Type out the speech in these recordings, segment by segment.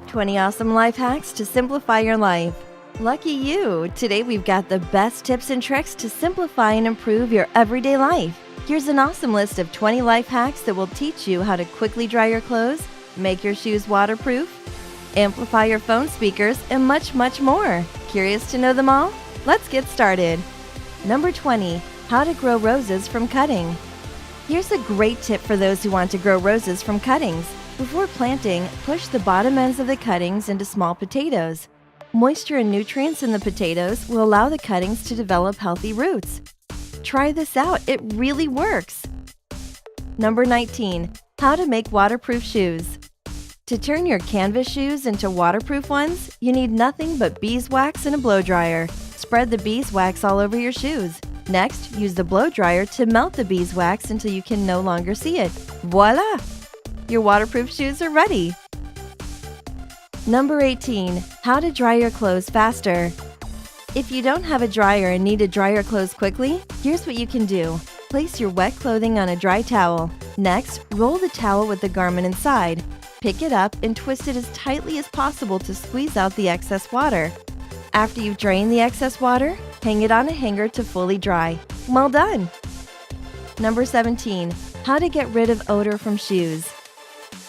20 awesome life hacks to simplify your life. Lucky you! Today we've got the best tips and tricks to simplify and improve your everyday life. Here's an awesome list of 20 life hacks that will teach you how to quickly dry your clothes, make your shoes waterproof, amplify your phone speakers, and much, much more. Curious to know them all? Let's get started. Number 20. How to grow roses from cutting. Here's a great tip for those who want to grow roses from cuttings. Before planting, push the bottom ends of the cuttings into small potatoes. Moisture and nutrients in the potatoes will allow the cuttings to develop healthy roots. Try this out, it really works! Number 19. How to make waterproof shoes. To turn your canvas shoes into waterproof ones, you need nothing but beeswax and a blow dryer. Spread the beeswax all over your shoes. Next, use the blow dryer to melt the beeswax until you can no longer see it. Voila! Your waterproof shoes are ready! Number 18. How to dry your clothes faster. If you don't have a dryer and need to dry your clothes quickly, here's what you can do. Place your wet clothing on a dry towel. Next, roll the towel with the garment inside. Pick it up and twist it as tightly as possible to squeeze out the excess water. After you've drained the excess water, hang it on a hanger to fully dry. Well done! Number 17. How to get rid of odor from shoes.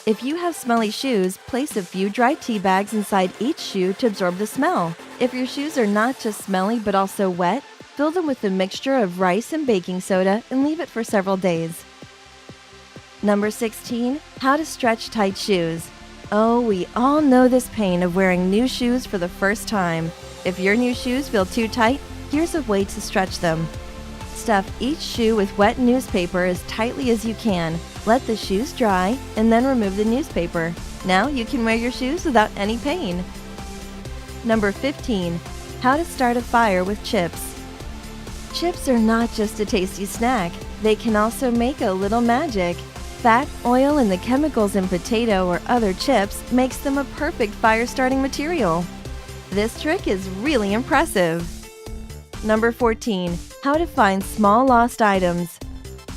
If you have smelly shoes, place a few dry tea bags inside each shoe to absorb the smell. If your shoes are not just smelly but also wet, fill them with a mixture of rice and baking soda and leave it for several days. Number 16. How to stretch tight shoes. Oh, we all know this pain of wearing new shoes for the first time. If your new shoes feel too tight, here's a way to stretch them. Stuff each shoe with wet newspaper as tightly as you can. Let the shoes dry and then remove the newspaper. Now you can wear your shoes without any pain. Number 15. How to start a fire with chips. Chips are not just a tasty snack. They can also make a little magic. Fat, oil, and the chemicals in potato or other chips makes them a perfect fire-starting material. This trick is really impressive. Number 14. How to find small lost items.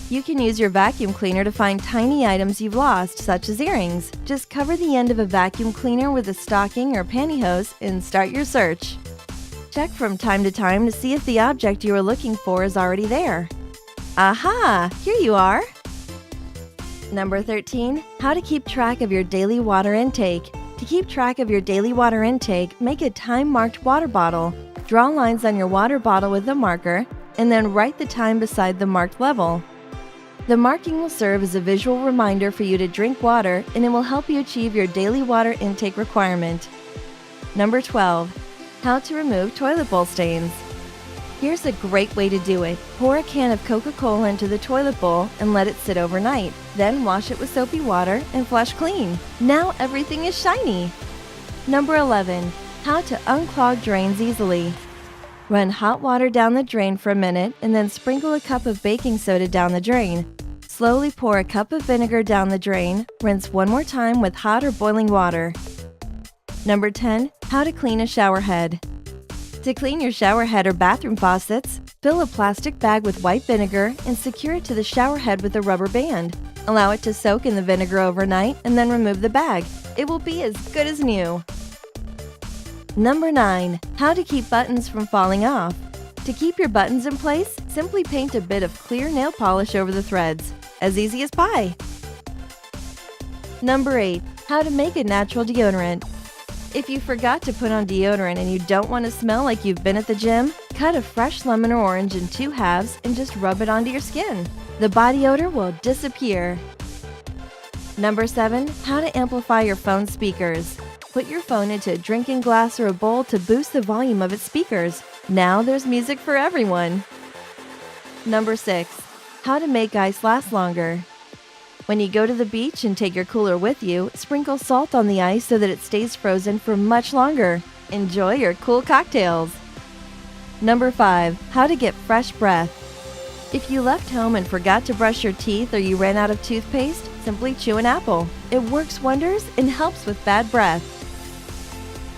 You can use your vacuum cleaner to find tiny items you've lost, such as earrings. Just cover the end of a vacuum cleaner with a stocking or pantyhose and start your search. Check from time to time to see if the object you are looking for is already there. Aha! Here you are! Number 13. How to keep track of your daily water intake. To keep track of your daily water intake, make a time-marked water bottle. Draw lines on your water bottle with a marker, and then write the time beside the marked level. The marking will serve as a visual reminder for you to drink water, and it will help you achieve your daily water intake requirement. Number 12. How to remove toilet bowl stains. Here's a great way to do it. Pour a can of Coca-Cola into the toilet bowl and let it sit overnight. Then wash it with soapy water and flush clean. Now everything is shiny! Number 11. How to unclog drains easily. Run hot water down the drain for a minute and then sprinkle a cup of baking soda down the drain. Slowly pour a cup of vinegar down the drain. Rinse one more time with hot or boiling water. Number 10. How to clean a shower head. To clean your shower head or bathroom faucets, fill a plastic bag with white vinegar and secure it to the shower head with a rubber band. Allow it to soak in the vinegar overnight and then remove the bag. It will be as good as new. Number 9. How to keep buttons from falling off. To keep your buttons in place, simply paint a bit of clear nail polish over the threads. As easy as pie! Number 8. How to make a natural deodorant. If you forgot to put on deodorant and you don't want to smell like you've been at the gym, cut a fresh lemon or orange in 2 halves and just rub it onto your skin. The body odor will disappear. Number 7. How to amplify your phone speakers. Put your phone into a drinking glass or a bowl to boost the volume of its speakers. Now there's music for everyone. Number 6. How to make ice last longer. When you go to the beach and take your cooler with you, sprinkle salt on the ice so that it stays frozen for much longer. Enjoy your cool cocktails. Number 5. How to get fresh breath. If you left home and forgot to brush your teeth or you ran out of toothpaste, simply chew an apple. It works wonders and helps with bad breath.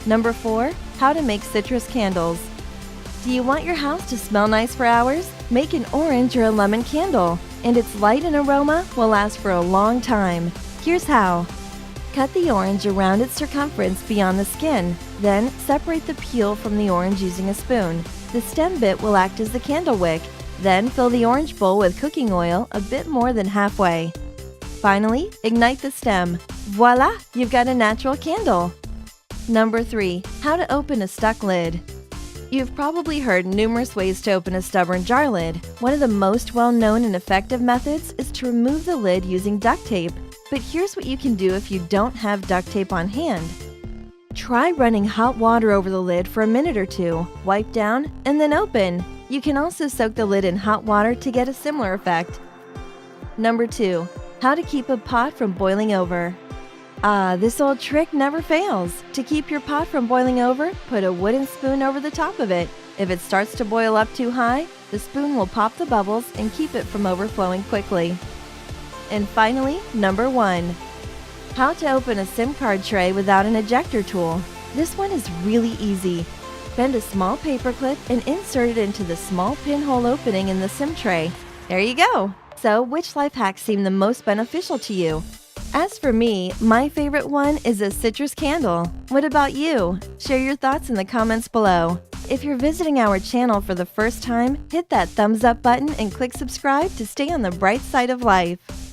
Number 4. How to make citrus candles. Do you want your house to smell nice for hours? Make an orange or a lemon candle, and its light and aroma will last for a long time. Here's how. Cut the orange around its circumference beyond the skin. Then, separate the peel from the orange using a spoon. The stem bit will act as the candle wick. Then, fill the orange bowl with cooking oil a bit more than halfway. Finally, ignite the stem. Voila! You've got a natural candle! Number 3. How to open a stuck lid. You've probably heard numerous ways to open a stubborn jar lid. One of the most well-known and effective methods is to remove the lid using duct tape. But here's what you can do if you don't have duct tape on hand. Try running hot water over the lid for a minute or two, wipe down, and then open. You can also soak the lid in hot water to get a similar effect. Number 2. How to keep a pot from boiling over. This old trick never fails. To keep your pot from boiling over, put a wooden spoon over the top of it. If it starts to boil up too high, the spoon will pop the bubbles and keep it from overflowing quickly. And finally, number 1. How to open a SIM card tray without an ejector tool. This one is really easy. Bend a small paper clip and insert it into the small pinhole opening in the SIM tray. There you go! So, which life hacks seem the most beneficial to you? As for me, my favorite one is a citrus candle. What about you? Share your thoughts in the comments below. If you're visiting our channel for the first time, hit that thumbs up button and click subscribe to stay on the bright side of life.